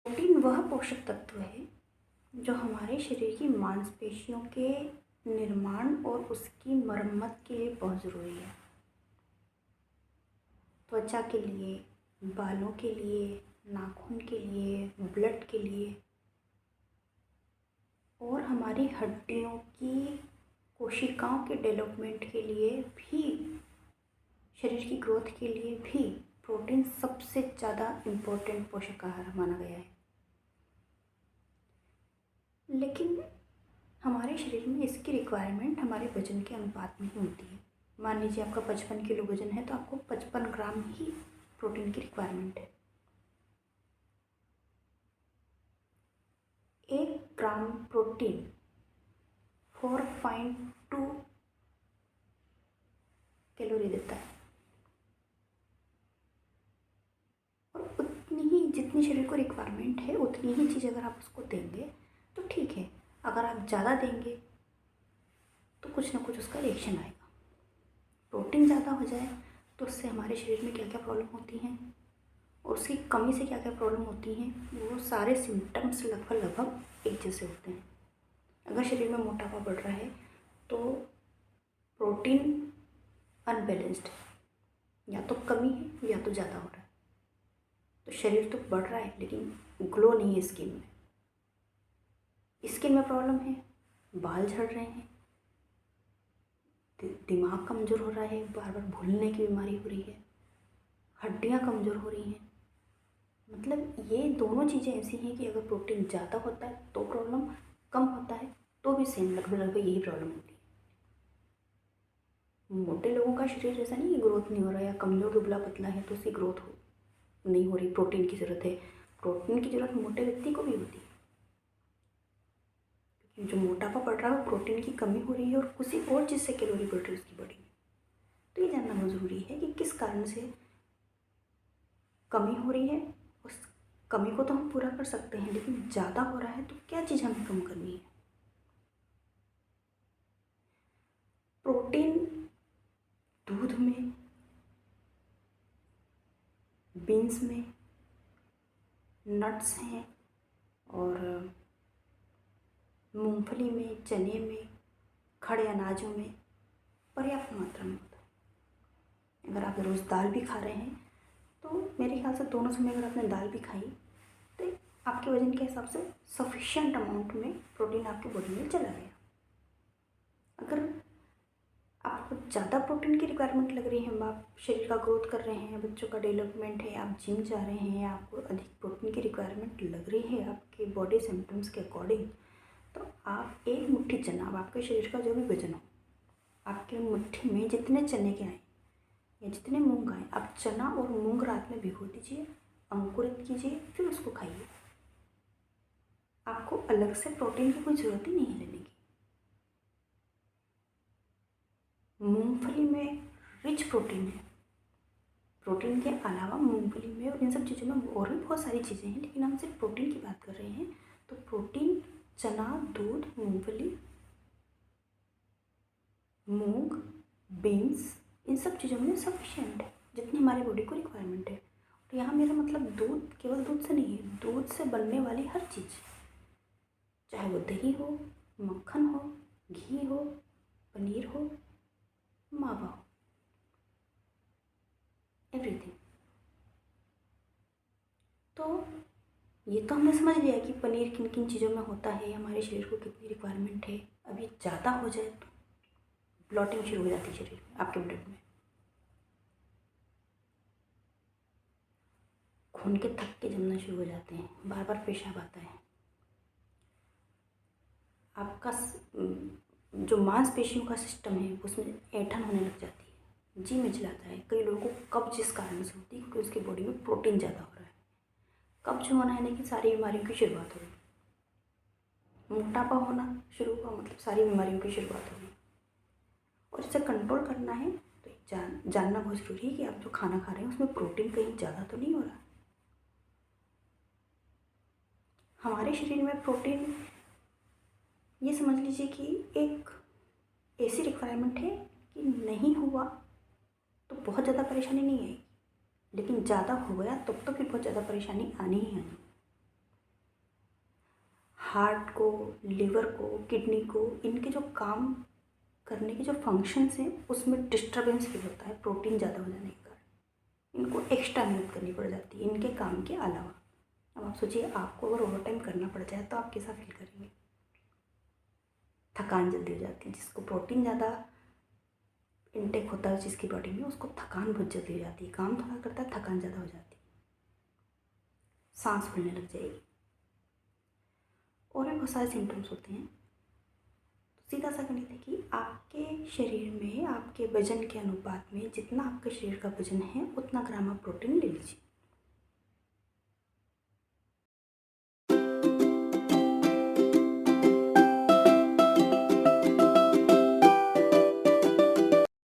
Protein वह पोषक तत्व है जो हमारे शरीर की मांसपेशियों के निर्माण और उसकी मरम्मत के लिए बहुत ज़रूरी है। त्वचा के लिए, बालों के लिए, नाखून के लिए, ब्लड के लिए और हमारी हड्डियों की कोशिकाओं के डेवलपमेंट के लिए भी, शरीर की ग्रोथ के लिए भी प्रोटीन सबसे ज़्यादा इम्पोर्टेंट पोषक आहार माना गया है। लेकिन हमारे शरीर में इसकी रिक्वायरमेंट हमारे वजन के अनुपात में ही होती है। मान लीजिए आपका 55 किलो वजन है तो आपको 55 ग्राम ही प्रोटीन की रिक्वायरमेंट है। 1 ग्राम प्रोटीन 4.2 कैलोरी देता है और उतनी ही जितनी शरीर को रिक्वायरमेंट है उतनी ही चीज़ अगर आप उसको देंगे तो ठीक है। अगर आप ज़्यादा देंगे तो कुछ ना कुछ उसका रिएक्शन आएगा। प्रोटीन ज़्यादा हो जाए तो उससे हमारे शरीर में क्या क्या प्रॉब्लम होती हैं और उसकी कमी से क्या क्या प्रॉब्लम होती हैं, वो सारे सिम्टम्स लगभग एक जैसे होते हैं। अगर शरीर में मोटापा बढ़ रहा है तो प्रोटीन अनबैलेंस्ड है, या तो कमी है या तो ज़्यादा हो रहा है। तो शरीर तो बढ़ रहा है लेकिन ग्लो नहीं है स्किन में। स्किन में प्रॉब्लम है, बाल झड़ रहे हैं, दिमाग कमज़ोर हो रहा है, बार बार भूलने की बीमारी हो रही है, हड्डियाँ कमज़ोर हो रही हैं। मतलब ये दोनों चीज़ें ऐसी हैं कि अगर प्रोटीन ज़्यादा होता है तो प्रॉब्लम, कम होता है तो भी सेम लगभग यही प्रॉब्लम होती है। मोटे लोगों का शरीर ऐसा नहीं है ग्रोथ नहीं हो रहा है, या कमज़ोर दुबला पतला है तो उसकी ग्रोथ नहीं हो रही, प्रोटीन की ज़रूरत है। प्रोटीन की ज़रूरत मोटे व्यक्ति को भी होती है, क्योंकि जो मोटापा बढ़ रहा है वो प्रोटीन की कमी हो रही है और किसी और चीज़ से कैलोरी बढ़ रही है उसकी बॉडी में। तो ये जानना बहुत ज़रूरी है कि किस कारण से कमी हो रही है। उस कमी को तो हम पूरा कर सकते हैं, लेकिन ज़्यादा हो रहा है तो क्या चीज़ हमें कम करनी है। प्रोटीन दूध में, बीन्स में, नट्स हैं और मूंगफली में, चने में, खड़े अनाजों में पर्याप्त मात्रा में होता है। अगर आप रोज़ दाल भी खा रहे हैं तो मेरे ख्याल से दोनों समय अगर आपने दाल भी खाई तो आपके वजन के हिसाब से सफिशिएंट अमाउंट में प्रोटीन आपके बॉडी में चला गया। अगर आपको ज़्यादा प्रोटीन की रिक्वायरमेंट लग रही है, आप शरीर का ग्रोथ कर रहे हैं, बच्चों का डेवलपमेंट है, आप जिम जा रहे हैं, आपको अधिक प्रोटीन की रिक्वायरमेंट लग रही है आपके बॉडी सिम्टम्स के अकॉर्डिंग, तो आप एक मुट्ठी चना, अब आपके शरीर का जो भी वजन हो, आपके मुट्ठी में जितने चने के आए या जितने मूंग आए, आप चना और मूंग रात में भिगो दीजिए, अंकुरित कीजिए, फिर उसको खाइए। आपको अलग से प्रोटीन की कोई ज़रूरत ही नहीं है लेने की। मूंगफली में रिच प्रोटीन है। प्रोटीन के अलावा मूंगफली में और इन सब चीज़ों में और भी बहुत सारी चीज़ें हैं, लेकिन हम सिर्फ प्रोटीन की बात कर रहे हैं। तो प्रोटीन चना, दूध, मूंगफली, मूंग, बीन्स, इन सब चीज़ों में सफिशिएंट है जितनी हमारी बॉडी को रिक्वायरमेंट है। तो यहाँ मेरा मतलब दूध केवल दूध से नहीं है, दूध से बनने वाली हर चीज़, चाहे वो दही हो, मक्खन हो, घी हो, पनीर हो, मावा हो, एवरीथिंग। तो ये तो हमने समझ लिया कि पनीर किन किन चीज़ों में होता है, हमारे शरीर को कितनी रिक्वायरमेंट है। अभी ज़्यादा हो जाए तो ब्लॉटिंग शुरू हो जाती है शरीर में, आपके ब्लड में खून के थक्के जमना शुरू हो जाते हैं, बार बार पेशाब आता है, आपका जो मांसपेशियों का सिस्टम है उसमें ऐंठन होने लग जाती है, जी मिचलाता है। कई लोगों को कब्ज जिस कारण से होती है क्योंकि उसकी बॉडी में प्रोटीन ज़्यादा हो रहा है। कब्ज होना है कि सारी बीमारियों की शुरुआत होगी। मोटापा होना शुरू हुआ मतलब सारी बीमारियों की शुरुआत होगी। और इसे कंट्रोल करना है तो जानना बहुत ज़रूरी है कि आप जो खाना खा रहे हैं उसमें प्रोटीन कहीं ज़्यादा तो नहीं हो रहा। हमारे शरीर में प्रोटीन, ये समझ लीजिए कि एक ऐसी रिक्वायरमेंट है कि नहीं हुआ तो बहुत ज़्यादा परेशानी नहीं आएगी, लेकिन ज़्यादा हो गया तब तो फिर बहुत ज़्यादा परेशानी आनी ही आनी। हार्ट को, लिवर को, किडनी को, इनके जो काम करने के जो फंक्शंस हैं उसमें डिस्टरबेंस फील होता है प्रोटीन ज़्यादा हो जाने के कारण। इनको एक्स्ट्रा मेहनत करनी पड़ जाती है इनके काम के अलावा। अब आप सोचिए, आपको अगर ओवर टाइम करना पड़ जाए तो आप कैसा फील करेंगे। थकान जल्दी हो जाती है। जिसको प्रोटीन ज़्यादा इनटेक होता है जिसकी बॉडी में, उसको थकान बहुत जल्दी हो जाती है। काम थोड़ा करता है, थकान ज़्यादा हो जाती है, सांस फूलने लग जाएगी, और भी बहुत सारे सिम्टम्स होते हैं। तो सीधा सा गणित है कि आपके शरीर में आपके वजन के अनुपात में जितना आपके शरीर का वजन है उतना ग्राम आप प्रोटीन ले लीजिए।